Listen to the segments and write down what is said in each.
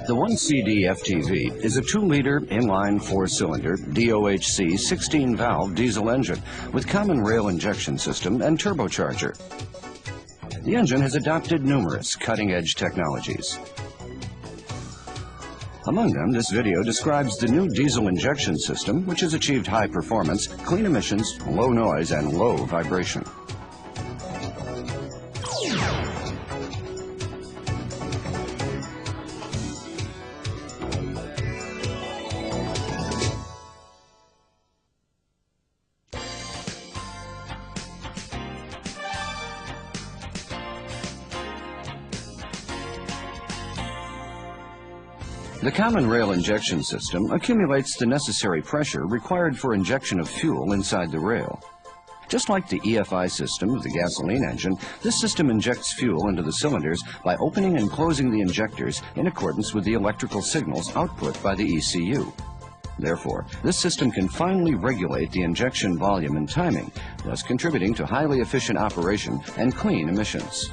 The 1CD FTV is a 2-liter inline 4-cylinder DOHC 16-valve diesel engine with common rail injection system and turbocharger. The engine has adopted numerous cutting-edge technologies. Among them, this video describes the new diesel injection system, which has achieved high performance, clean emissions, low noise, and low vibration. The common rail injection system accumulates the necessary pressure required for injection of fuel inside the rail. Just like the EFI system of the gasoline engine, this system injects fuel into the cylinders by opening and closing the injectors in accordance with the electrical signals output by the ECU. Therefore, this system can finely regulate the injection volume and timing, thus contributing to highly efficient operation and clean emissions.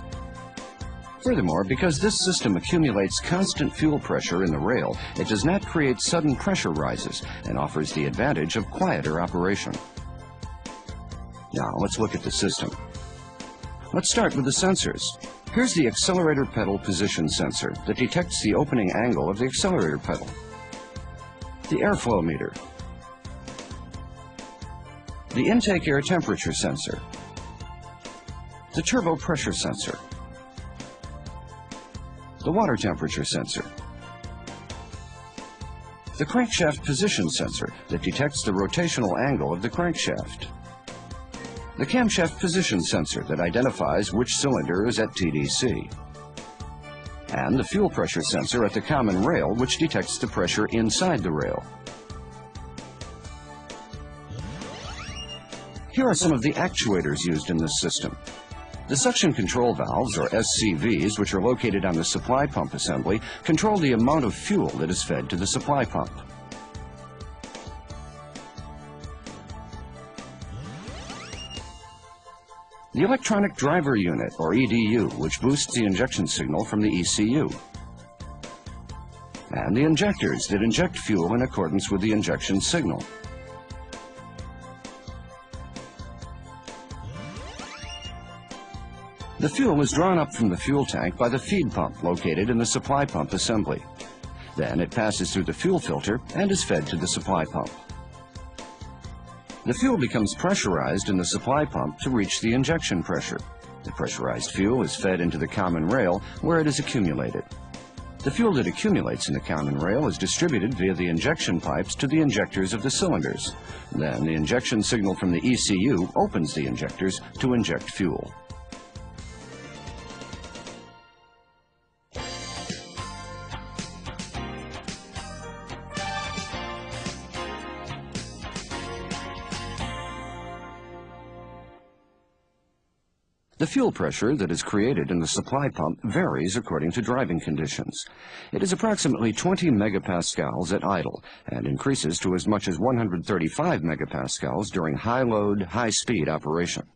Furthermore, because this system accumulates constant fuel pressure in the rail, it does not create sudden pressure rises and offers the advantage of quieter operation. Now, let's look at the system. Let's start with the sensors. Here's the accelerator pedal position sensor that detects the opening angle of the accelerator pedal. The airflow meter. The intake air temperature sensor. The turbo pressure sensor. The water temperature sensor. The crankshaft position sensor that detects the rotational angle of the crankshaft. The camshaft position sensor that identifies which cylinder is at TDC. And the fuel pressure sensor at the common rail, which detects the pressure inside the rail. Here are some of the actuators used in this system. The suction control valves, or SCVs, which are located on the supply pump assembly, control the amount of fuel that is fed to the supply pump. The electronic driver unit, or EDU, which boosts the injection signal from the ECU. And the injectors that inject fuel in accordance with the injection signal. The fuel is drawn up from the fuel tank by the feed pump located in the supply pump assembly. Then it passes through the fuel filter and is fed to the supply pump. The fuel becomes pressurized in the supply pump to reach the injection pressure. The pressurized fuel is fed into the common rail where it is accumulated. The fuel that accumulates in the common rail is distributed via the injection pipes to the injectors of the cylinders. Then the injection signal from the ECU opens the injectors to inject fuel. The fuel pressure that is created in the supply pump varies according to driving conditions. It is approximately 20 megapascals at idle and increases to as much as 135 megapascals during high-load, high-speed operation.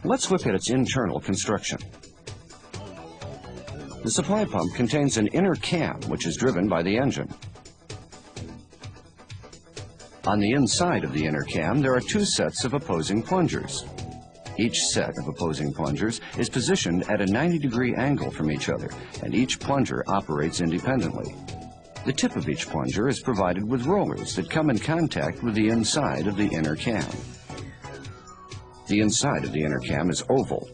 Let's look at its internal construction. The supply pump contains an inner cam, which is driven by the engine. On the inside of the inner cam, there are 2 sets of opposing plungers. Each set of opposing plungers is positioned at a 90-degree angle from each other, and each plunger operates independently. The tip of each plunger is provided with rollers that come in contact with the inside of the inner cam. The inside of the inner cam is oval.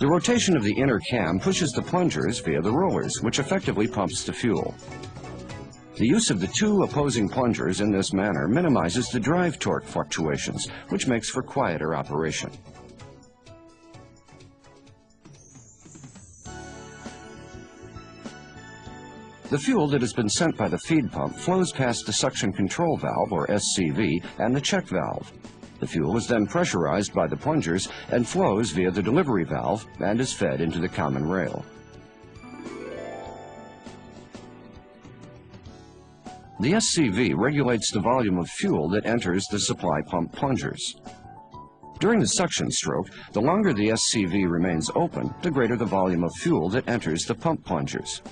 The rotation of the inner cam pushes the plungers via the rollers, which effectively pumps the fuel. The use of the 2 opposing plungers in this manner minimizes the drive torque fluctuations, which makes for quieter operation. The fuel that has been sent by the feed pump flows past the suction control valve, or SCV, and the check valve. The fuel is then pressurized by the plungers and flows via the delivery valve and is fed into the common rail. The SCV regulates the volume of fuel that enters the supply pump plungers. During the suction stroke, the longer the SCV remains open, the greater the volume of fuel that enters the pump plungers.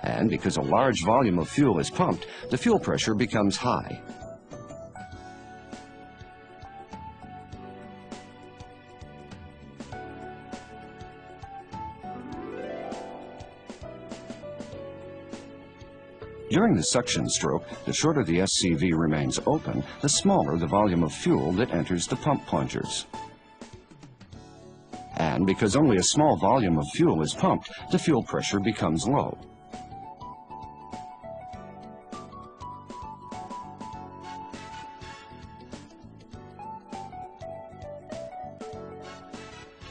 And because a large volume of fuel is pumped, the fuel pressure becomes high. During the suction stroke, the shorter the SCV remains open, the smaller the volume of fuel that enters the pump plungers. And because only a small volume of fuel is pumped, the fuel pressure becomes low.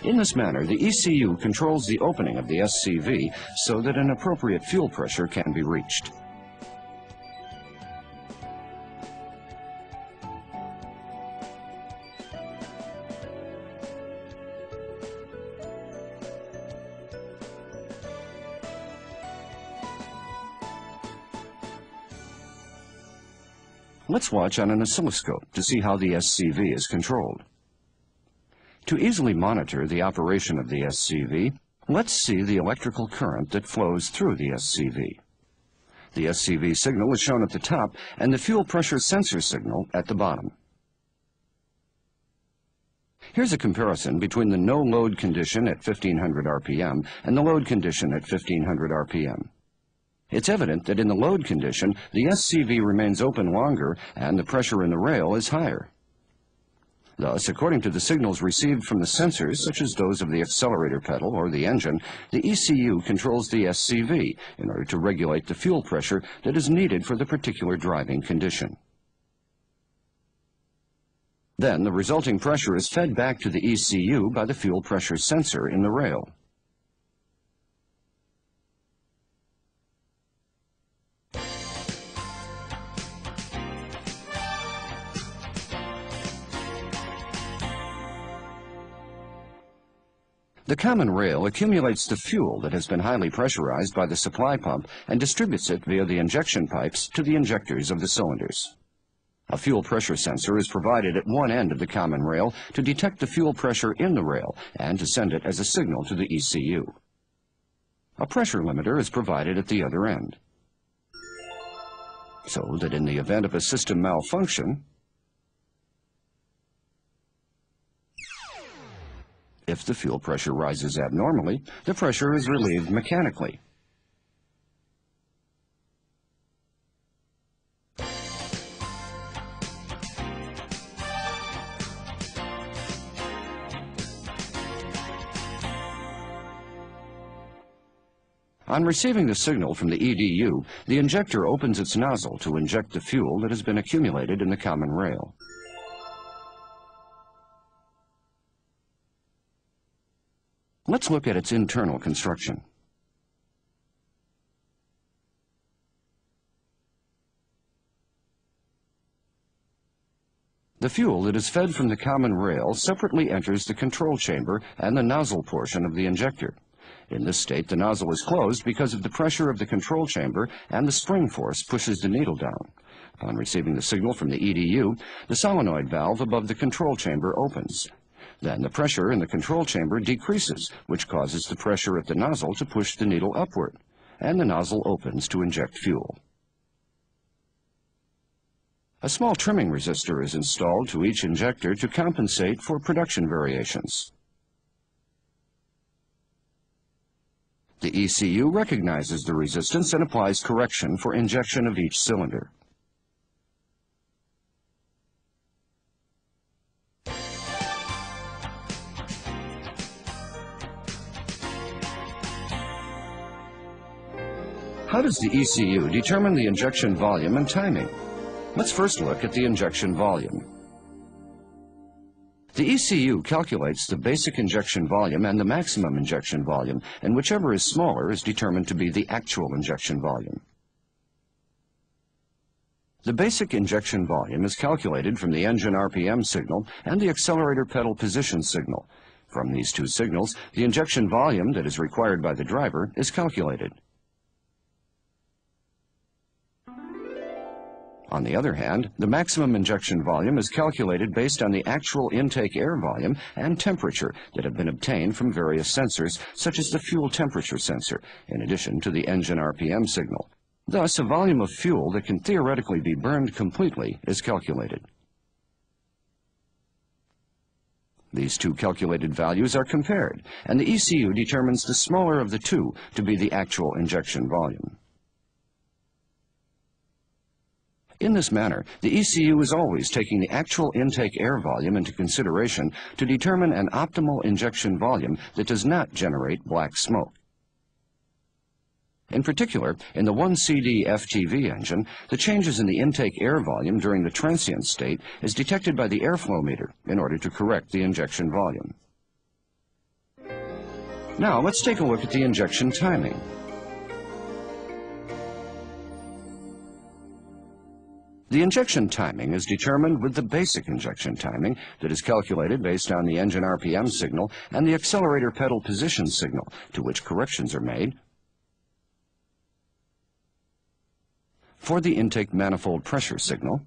In this manner, the ECU controls the opening of the SCV so that an appropriate fuel pressure can be reached. Let's watch on an oscilloscope to see how the SCV is controlled. To easily monitor the operation of the SCV, let's see the electrical current that flows through the SCV. The SCV signal is shown at the top and the fuel pressure sensor signal at the bottom. Here's a comparison between the no-load condition at 1500 RPM and the load condition at 1500 RPM. It's evident that in the load condition, the SCV remains open longer and the pressure in the rail is higher. Thus, according to the signals received from the sensors, such as those of the accelerator pedal or the engine, the ECU controls the SCV in order to regulate the fuel pressure that is needed for the particular driving condition. Then, the resulting pressure is fed back to the ECU by the fuel pressure sensor in the rail. The common rail accumulates the fuel that has been highly pressurized by the supply pump and distributes it via the injection pipes to the injectors of the cylinders. A fuel pressure sensor is provided at one end of the common rail to detect the fuel pressure in the rail and to send it as a signal to the ECU. A pressure limiter is provided at the other end, so that in the event of a system malfunction, if the fuel pressure rises abnormally, the pressure is relieved mechanically. On receiving the signal from the EDU, the injector opens its nozzle to inject the fuel that has been accumulated in the common rail. Let's look at its internal construction. The fuel that is fed from the common rail separately enters the control chamber and the nozzle portion of the injector. In this state, the nozzle is closed because of the pressure of the control chamber and the spring force pushes the needle down. Upon receiving the signal from the EDU, the solenoid valve above the control chamber opens. Then the pressure in the control chamber decreases, which causes the pressure at the nozzle to push the needle upward, and the nozzle opens to inject fuel. A small trimming resistor is installed to each injector to compensate for production variations. The ECU recognizes the resistance and applies correction for injection of each cylinder. How does the ECU determine the injection volume and timing? Let's first look at the injection volume. The ECU calculates the basic injection volume and the maximum injection volume, and whichever is smaller is determined to be the actual injection volume. The basic injection volume is calculated from the engine RPM signal and the accelerator pedal position signal. From these two signals, the injection volume that is required by the driver is calculated. On the other hand, the maximum injection volume is calculated based on the actual intake air volume and temperature that have been obtained from various sensors, such as the fuel temperature sensor, in addition to the engine RPM signal. Thus, a volume of fuel that can theoretically be burned completely is calculated. These two calculated values are compared, and the ECU determines the smaller of the two to be the actual injection volume. In this manner, the ECU is always taking the actual intake air volume into consideration to determine an optimal injection volume that does not generate black smoke. In particular, in the 1CD FTV engine, the changes in the intake air volume during the transient state is detected by the airflow meter in order to correct the injection volume. Now, let's take a look at the injection timing. The injection timing is determined with the basic injection timing that is calculated based on the engine RPM signal and the accelerator pedal position signal, to which corrections are made. For the intake manifold pressure signal,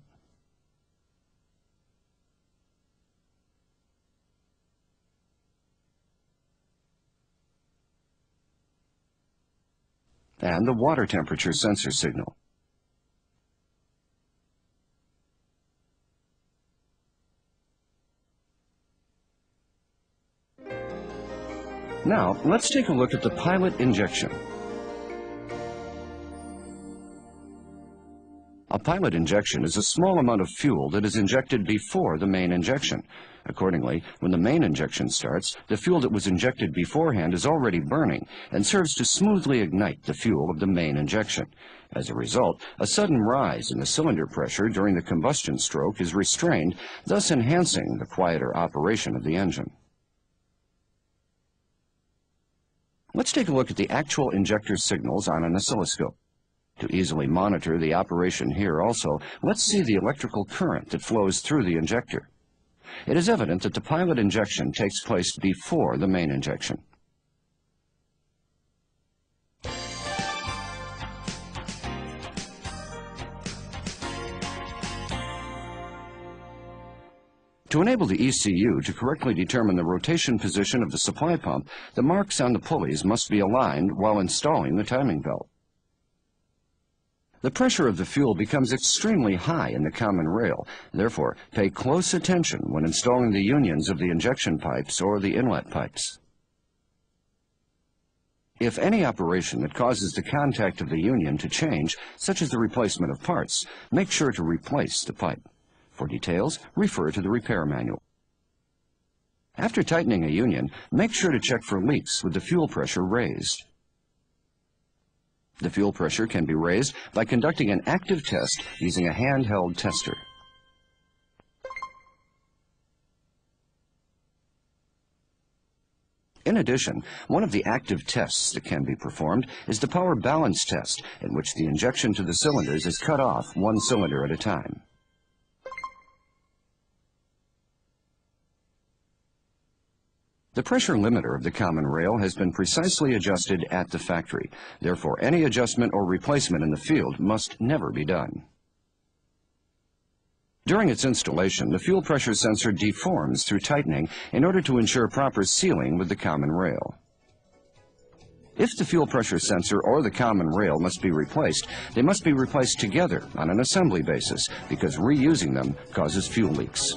and the water temperature sensor signal. Now, let's take a look at the pilot injection. A pilot injection is a small amount of fuel that is injected before the main injection. Accordingly, when the main injection starts, the fuel that was injected beforehand is already burning and serves to smoothly ignite the fuel of the main injection. As a result, a sudden rise in the cylinder pressure during the combustion stroke is restrained, thus enhancing the quieter operation of the engine. Let's take a look at the actual injector signals on an oscilloscope. To easily monitor the operation here also, let's see the electrical current that flows through the injector. It is evident that the pilot injection takes place before the main injection. To enable the ECU to correctly determine the rotation position of the supply pump, the marks on the pulleys must be aligned while installing the timing belt. The pressure of the fuel becomes extremely high in the common rail. Therefore, pay close attention when installing the unions of the injection pipes or the inlet pipes. If any operation that causes the contact of the union to change, such as the replacement of parts, make sure to replace the pipe. For details, refer to the repair manual. After tightening a union, make sure to check for leaks with the fuel pressure raised. The fuel pressure can be raised by conducting an active test using a handheld tester. In addition, one of the active tests that can be performed is the power balance test, in which the injection to the cylinders is cut off one cylinder at a time. The pressure limiter of the common rail has been precisely adjusted at the factory. Therefore, any adjustment or replacement in the field must never be done. During its installation, the fuel pressure sensor deforms through tightening in order to ensure proper sealing with the common rail. If the fuel pressure sensor or the common rail must be replaced, they must be replaced together on an assembly basis because reusing them causes fuel leaks.